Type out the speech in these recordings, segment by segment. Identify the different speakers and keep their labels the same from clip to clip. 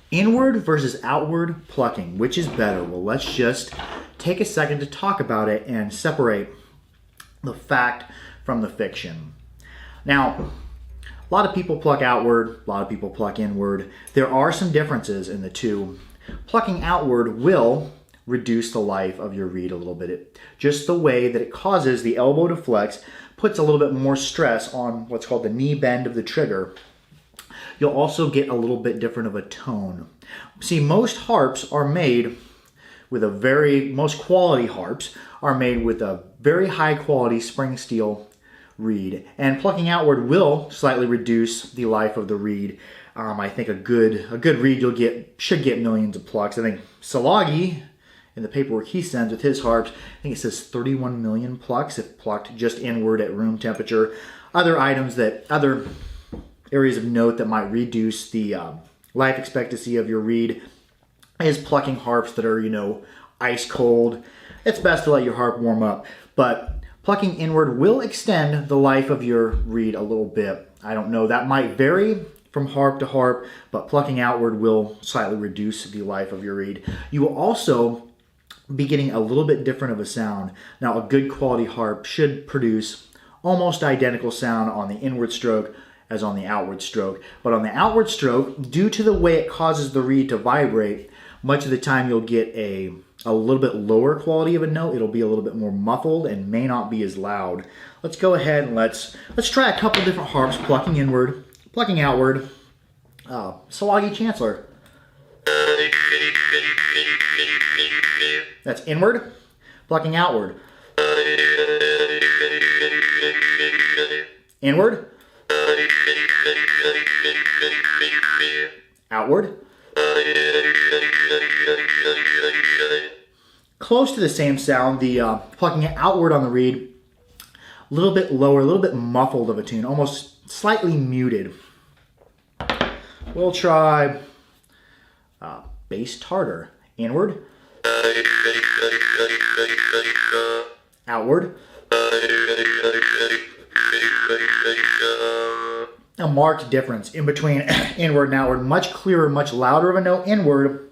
Speaker 1: Inward versus outward plucking, which is better? Well, let's just take a second to talk about it and separate the fact from the fiction. Now, a lot of people pluck outward, a lot of people pluck inward. There are some differences in the two. Plucking outward will reduce the life of your reed a little bit. Just the way that it causes the elbow to flex puts a little bit more stress on what's called the knee bend of the trigger. You'll also get a little bit different of a tone. See, most harps are made with most quality harps are made with a very high quality spring steel reed. And plucking outward will slightly reduce the life of the reed. I think a good reed should get millions of plucks. I think Salagi, in the paperwork he sends with his harps, I think it says 31 million plucks if plucked just inward at room temperature. Other areas of note that might reduce the life expectancy of your reed is plucking harps that are, ice cold. It's best to let your harp warm up, but plucking inward will extend the life of your reed a little bit. I don't know, that might vary from harp to harp, but plucking outward will slightly reduce the life of your reed. You will also be getting a little bit different of a sound. Now, a good quality harp should produce almost identical sound on the inward stroke as on the outward stroke. But on the outward stroke, due to the way it causes the reed to vibrate, much of the time you'll get a little bit lower quality of a note. It'll be a little bit more muffled and may not be as loud. Let's go ahead and let's try a couple different harps, plucking inward, plucking outward. Salagi Chancellor. That's inward, plucking outward. Inward. Outward. Close to the same sound, the plucking it outward on the reed, a little bit lower, a little bit muffled of a tune, almost slightly muted. We'll try bass tartar. Inward. Outward. A marked difference in between inward and outward. Much clearer, much louder of a note inward,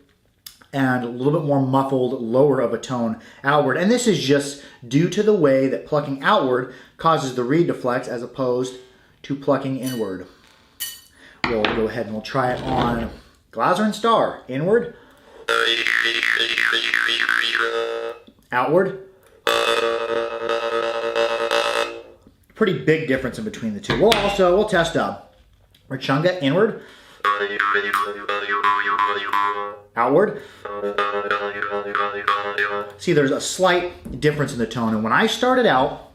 Speaker 1: and a little bit more muffled, lower of a tone outward. And this is just due to the way that plucking outward causes the reed to flex as opposed to plucking inward. We'll go ahead and we'll try it on Glauser and Star. Inward. Outward. Pretty big difference in between the two. We'll test Rachunga. Inward. Outward. See, there's a slight difference in the tone. And when I started out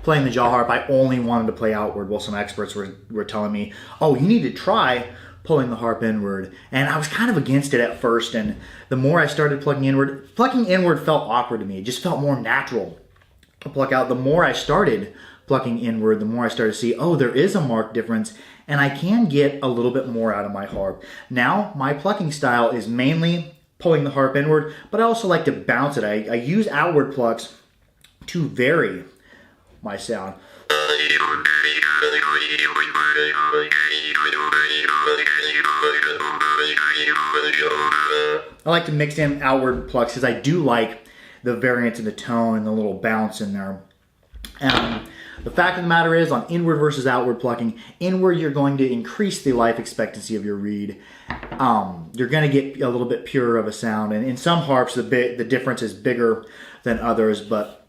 Speaker 1: playing the jaw harp, I only wanted to play outward. Well, some experts were telling me, oh, you need to try pulling the harp inward. And I was kind of against it at first. And the more I started plucking inward felt awkward to me. It just felt more natural to pluck out. The more I started plucking inward, the more I started to see, oh, there is a marked difference, and I can get a little bit more out of my harp. Now, my plucking style is mainly pulling the harp inward, but I also like to bounce it. I use outward plucks to vary my sound. I like to mix in outward plucks because I do like the variance in the tone and the little bounce in there. The fact of the matter is, on inward versus outward plucking, inward you're going to increase the life expectancy of your reed. You're going to get a little bit purer of a sound, and in some harps the difference is bigger than others, but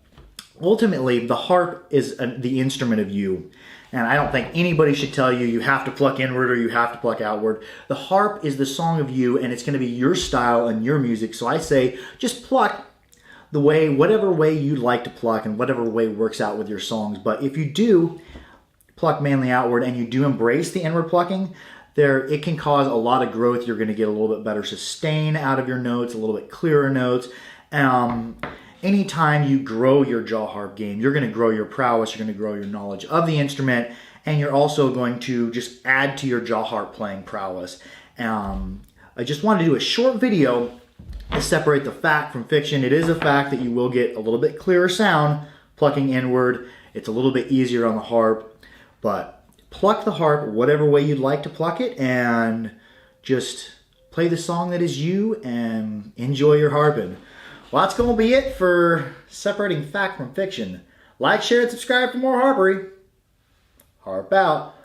Speaker 1: ultimately the harp is the instrument of you. And I don't think anybody should tell you you have to pluck inward or you have to pluck outward. The harp is the song of you, and it's going to be your style and your music. So I say just pluck whatever way you'd like to pluck and whatever way works out with your songs. But if you do pluck mainly outward and you do embrace the inward plucking, it can cause a lot of growth. You're going to get a little bit better sustain out of your notes, a little bit clearer notes. Anytime you grow your jaw harp game, you're going to grow your prowess, you're going to grow your knowledge of the instrument, and you're also going to just add to your jaw harp playing prowess. I just wanted to do a short video to separate the fact from fiction. It is a fact that you will get a little bit clearer sound plucking inward. It's a little bit easier on the harp, but pluck the harp whatever way you'd like to pluck it, and just play the song that is you and enjoy your harping. Well, that's going to be it for separating fact from fiction. Like, share, and subscribe for more harpery. Harp out.